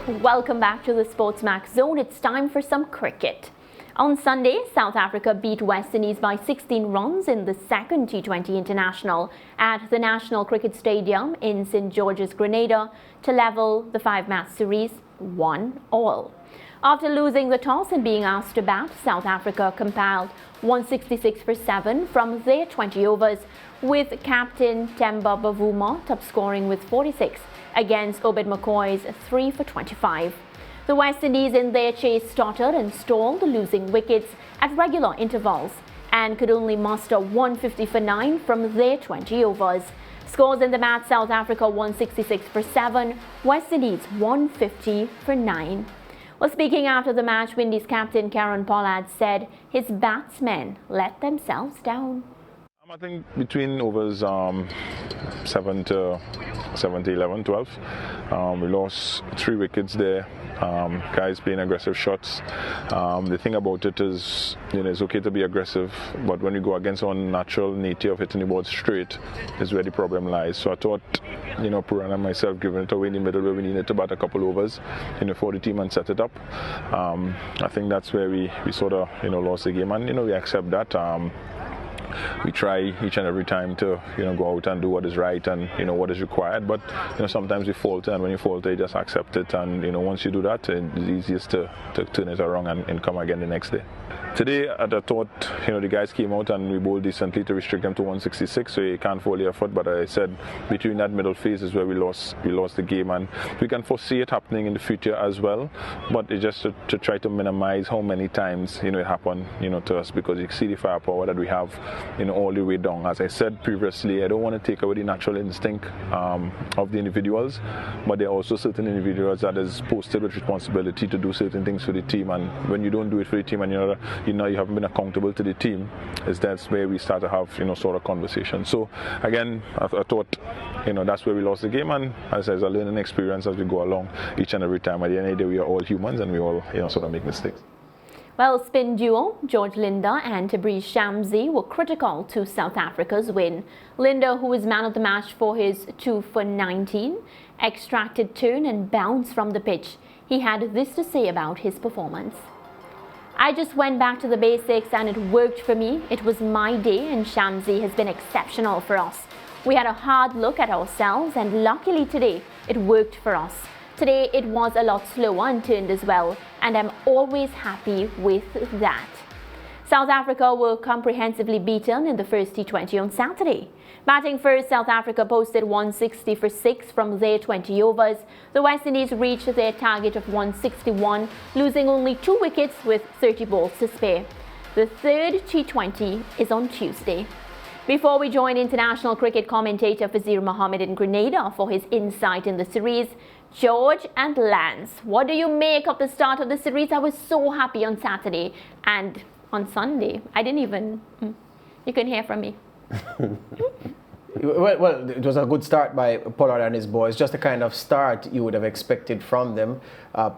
Welcome back to the SportsMax Zone. It's time for some cricket. On Sunday, South Africa beat West Indies by 16 runs in the second T20 International at the National Cricket Stadium in St George's, Grenada to level the 5-match series 1-1. After losing the toss and being asked to bat, South Africa compiled 166 for 7 from their 20 overs, with captain Temba Bavuma top scoring with 46 against Obed McCoy's 3 for 25. The West Indies in their chase stuttered and stalled, losing wickets at regular intervals, and could only muster 150 for 9 from their 20 overs. Scores in the match: South Africa 166 for 7, West Indies 150 for 9. Well, speaking after the match, Windies captain Pollard said his batsmen let themselves down. I think between overs 7 to 11, 12, we lost 3 wickets there. Guys playing aggressive shots. The thing about it is, it's okay to be aggressive, but when we go against our natural nature of hitting the ball straight is where the problem lies. So I thought, Puran and myself giving it away in the middle where we needed to bat a couple overs, for the team and set it up. I think that's where we sort of, lost the game, and, we accept that. We try each and every time to go out and do what is right and what is required, but sometimes we falter, and when you falter you just accept it, and once you do that, it's easiest to turn it around and come again the next day. Today I thought the guys came out and we bowled decently to restrict them to 166, so you can't fall your foot, but I said between that middle phase is where we lost the game, and we can foresee it happening in the future as well, but it's just to try to minimize how many times it happened to us, because you see the firepower that we have all the way down. As I said previously, I don't want to take away the natural instinct of the individuals, but there are also certain individuals that is posted with responsibility to do certain things for the team, and when you don't do it for the team and you haven't been accountable to the team, that's where we start to have sort of conversation. So again, I thought that's where we lost the game, and as a learning experience as we go along each and every time. At the end of the day, we are all humans and we all sort of make mistakes. Well, spin duo George Linder and Tabriz Shamsi were critical to South Africa's win. Linder, who was man of the match for his 2 for 19, extracted turn and bounce from the pitch. He had this to say about his performance. "I just went back to the basics and it worked for me. It was my day, and Shamsi has been exceptional for us. We had a hard look at ourselves, and luckily today it worked for us. Today it was a lot slower and turned as well, and I'm always happy with that." South Africa were comprehensively beaten in the first T20 on Saturday. Batting first, South Africa posted 160 for 6 from their 20 overs. The West Indies reached their target of 161, losing only 2 wickets with 30 balls to spare. The third T20 is on Tuesday. Before we join international cricket commentator Fazeer Mohammed in Grenada for his insight in the series, George and Lance, what do you make of the start of the series? I was so happy on Saturday, and on Sunday, I didn't even, you can hear from me. Well, it was a good start by Pollard and his boys, just the kind of start you would have expected from them.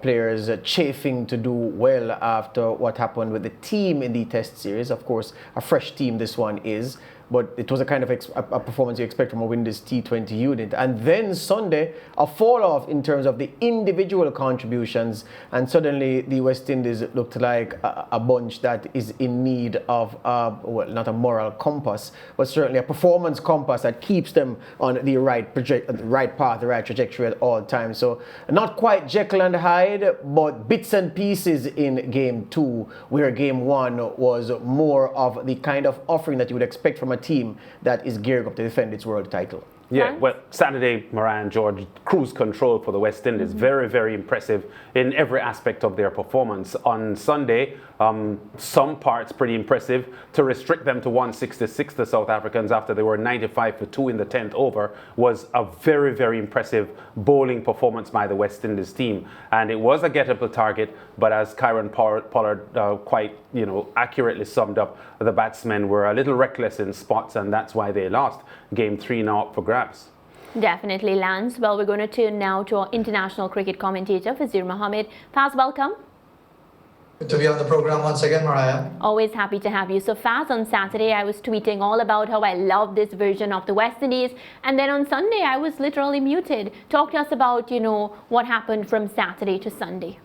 Players chafing to do well after what happened with the team in the Test series. Of course, a fresh team this one is, but it was a kind of a performance you expect from a Windies T20 unit. And then Sunday, a fall off in terms of the individual contributions, and suddenly the West Indies looked like a bunch that is in need of, well, not a moral compass, but certainly a performance compass that keeps them on the right path, the right trajectory at all times. So not quite Jekyll and Hyde, but bits and pieces in Game 2, where Game 1 was more of the kind of offering that you would expect from a team that is gearing up to defend its world title. Yeah, well, Saturday, Moran, George, cruise control for the West Indies. Very, very impressive in every aspect of their performance. On Sunday, some parts pretty impressive. To restrict them to 166, the South Africans, after they were 95 for 2 in the 10th over, was a very, very impressive bowling performance by the West Indies team. And it was a gettable target, but as Pollard quite accurately summed up, the batsmen were a little reckless in spots, and that's why they lost. Game 3 now up for grabs. Definitely, Lance. Well, we're going to turn now to our international cricket commentator, Fazeer Mohammed. Faz, welcome. Good to be on the program once again, Mariah. Always happy to have you. So Faz, on Saturday I was tweeting all about how I love this version of the West Indies, and then on Sunday I was literally muted. Talk to us about, what happened from Saturday to Sunday.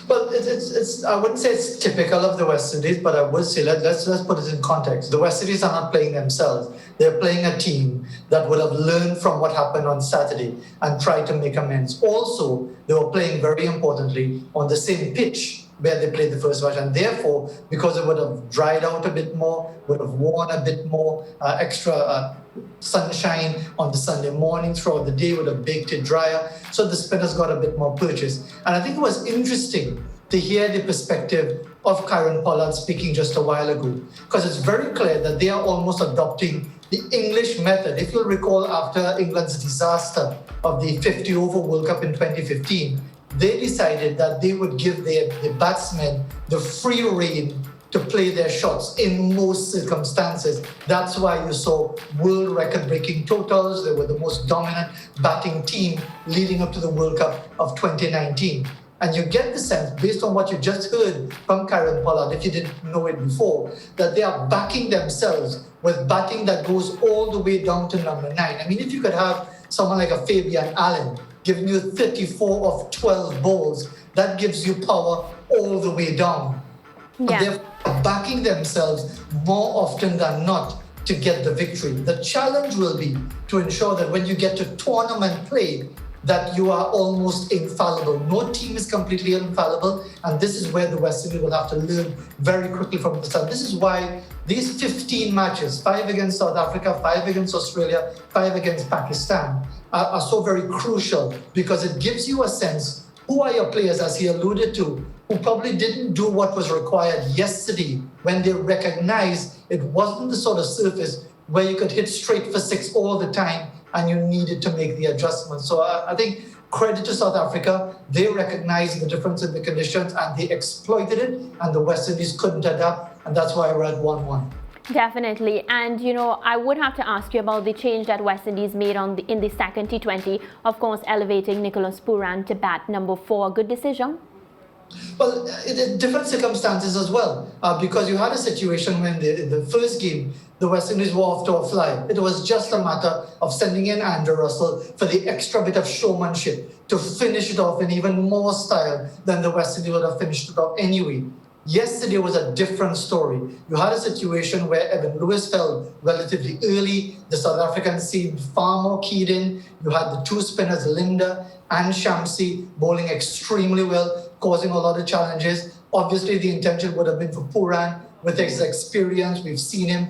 Well, it's I wouldn't say it's typical of the West Indies, but I would say let's put it in context. The West Indies are not playing themselves. They're playing a team that would have learned from what happened on Saturday and tried to make amends. Also, they were playing, very importantly, on the same pitch where they played the first match, and therefore, because it would have dried out a bit more, would have worn a bit more extra sunshine on the Sunday morning throughout the day, would have baked it drier, so the spinners got a bit more purchase. And I think it was interesting to hear the perspective of Kieron Pollard speaking just a while ago, because it's very clear that they are almost adopting the English method. If you'll recall, after England's disaster of the 50-over World Cup in 2015, they decided that they would give their batsmen the free rein to play their shots in most circumstances. That's why you saw world record-breaking totals. They were the most dominant batting team leading up to the World Cup of 2019. And you get the sense, based on what you just heard from Kieron Pollard, if you didn't know it before, that they are backing themselves with batting that goes all the way down to number 9. I mean, if you could have someone like a Fabian Allen giving you 34 of 12 balls, that gives you power all the way down. Yeah. They're backing themselves more often than not to get the victory. The challenge will be to ensure that when you get to tournament play, that you are almost infallible. No team is completely infallible, and this is where the West Indies will have to learn very quickly from the start. This is why these 15 matches, 5 against South Africa, 5 against Australia, 5 against Pakistan, are so very crucial, because it gives you a sense who are your players, as he alluded to, who probably didn't do what was required yesterday when they recognized it wasn't the sort of surface where you could hit straight for 6 all the time and you needed to make the adjustments. So I think credit to South Africa. They recognized the difference in the conditions and they exploited it, and the West Indies couldn't adapt, and that's why we're at 1-1. Definitely. And, I would have to ask you about the change that West Indies made in the second T20. Of course, elevating Nicholas Pooran to bat number 4. A good decision? Well, in different circumstances as well, because you had a situation when in the first game, the West Indies were off to a fly. It was just a matter of sending in Andrew Russell for the extra bit of showmanship to finish it off in even more style than the West Indies would have finished it off anyway. Yesterday was a different story. You had a situation where Evan Lewis fell relatively early. The South Africans seemed far more keyed in. You had the 2 spinners, Linda and Shamsi, bowling extremely well, causing a lot of challenges. Obviously, the intention would have been for Pooran. With his experience, we've seen him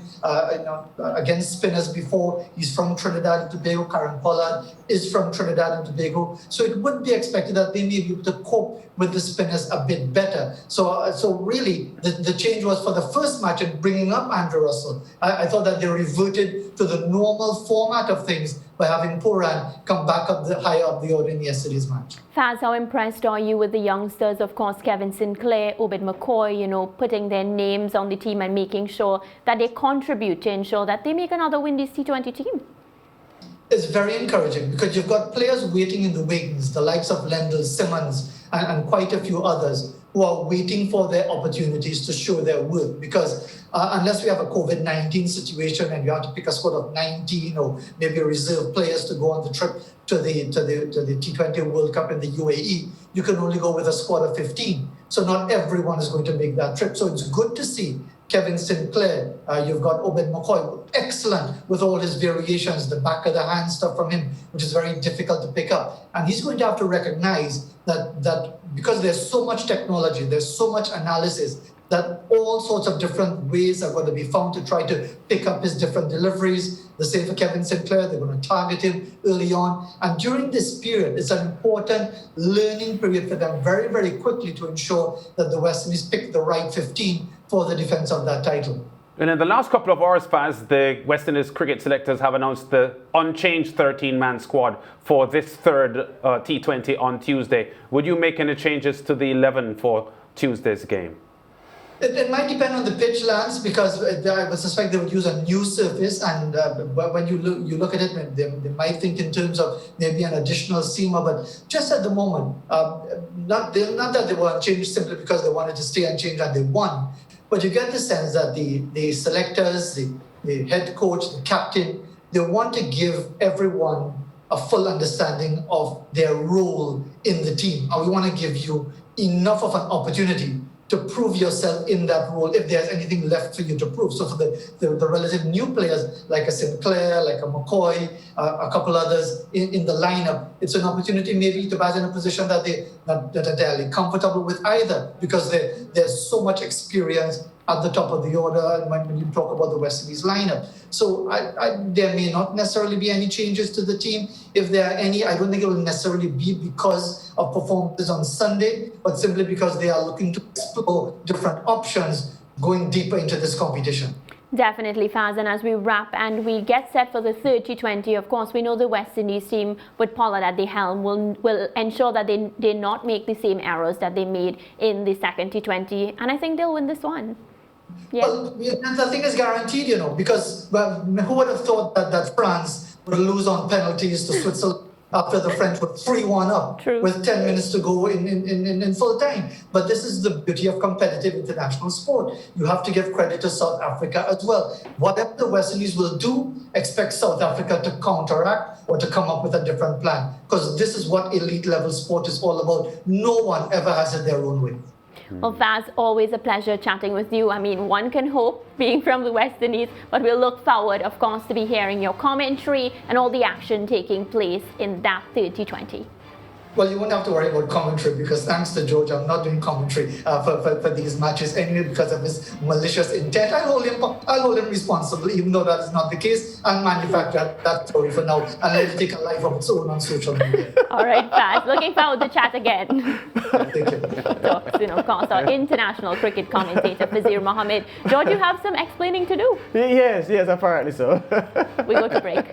against spinners before. He's from Trinidad and Tobago. Kieron Pollard is from Trinidad and Tobago. So it would be expected that they may be able to cope with the spinners a bit better. So really, the change was for the first match in bringing up Andrew Russell. I thought that they reverted to the normal format of things by having Pooran come back up higher up the order in yesterday's match. Faz, how impressed are you with the youngsters? Of course, Kevin Sinclair, Obed McCoy, putting their names on the team and making sure that they contribute to ensure that they make another Windies T20 team. It's very encouraging because you've got players waiting in the wings, the likes of Lendl, Simmons, and quite a few others who are waiting for their opportunities to show their worth. Because unless we have a COVID-19 situation and you have to pick a squad of 19 or maybe reserve players to go on the trip to the T20 World Cup in the UAE, you can only go with a squad of 15. So not everyone is going to make that trip. So it's good to see Kevin Sinclair, you've got Obed McCoy, excellent with all his variations, the back of the hand stuff from him, which is very difficult to pick up. And he's going to have to recognize that because there's so much technology, there's so much analysis, that all sorts of different ways are going to be found to try to pick up his different deliveries. The same for Kevin Sinclair, they're going to target him early on. And during this period, it's an important learning period for them very, very quickly to ensure that the West Indies pick the right 15 for the defense of that title. And in the last couple of hours, Faz, the West Indies cricket selectors have announced the unchanged 13-man squad for this third T20 on Tuesday. Would you make any changes to the 11 for Tuesday's game? It might depend on the pitch, Lance, because I would suspect they would use a new surface, and but when you look at it, they might think in terms of maybe an additional seamer. But just at the moment, not that they weren't changed simply because they wanted to stay unchanged and they won, but you get the sense that the selectors, the head coach, the captain, they want to give everyone a full understanding of their role in the team, and we want to give you enough of an opportunity to prove yourself in that role if there's anything left for you to prove. So for the relative new players like a Sinclair, like a McCoy, a couple others in the lineup, it's an opportunity maybe to bat in a position that they're not entirely comfortable with either, because there's so much experience at the top of the order when you talk about the West Indies lineup. So there may not necessarily be any changes to the team. If there are any, I don't think it will necessarily be because of performances on Sunday, but simply because they are looking to explore different options going deeper into this competition. Definitely, Faz. And as we wrap and we get set for the third T20, of course, we know the West Indies team with Pollard at the helm will ensure that they not make the same errors that they made in the second T20. And I think they'll win this one. Yeah. Well, nothing is guaranteed, because who would have thought that France would lose on penalties to Switzerland after the French were 3-1 up True. with 10 minutes to go in full time. But this is the beauty of competitive international sport. You have to give credit to South Africa as well. Whatever the West Indies will do, expect South Africa to counteract or to come up with a different plan, because this is what elite level sport is all about. No one ever has it their own way. Well, Faz, always a pleasure chatting with you. I mean, one can hope, being from the West Indies, but we'll look forward, of course, to be hearing your commentary and all the action taking place in that 30-20. Well, you won't have to worry about commentary, because thanks to George, I'm not doing commentary for these matches anyway because of his malicious intent. I'll hold him responsible, even though that is not the case. I'll manufacture that story for now and let it take a life of its own on social media. All right, Faz. Looking forward to chat again. Thank you. Talk soon, of course, our international cricket commentator, Fazeer Mohammed. George, you have some explaining to do. Yes, apparently so. We go to break.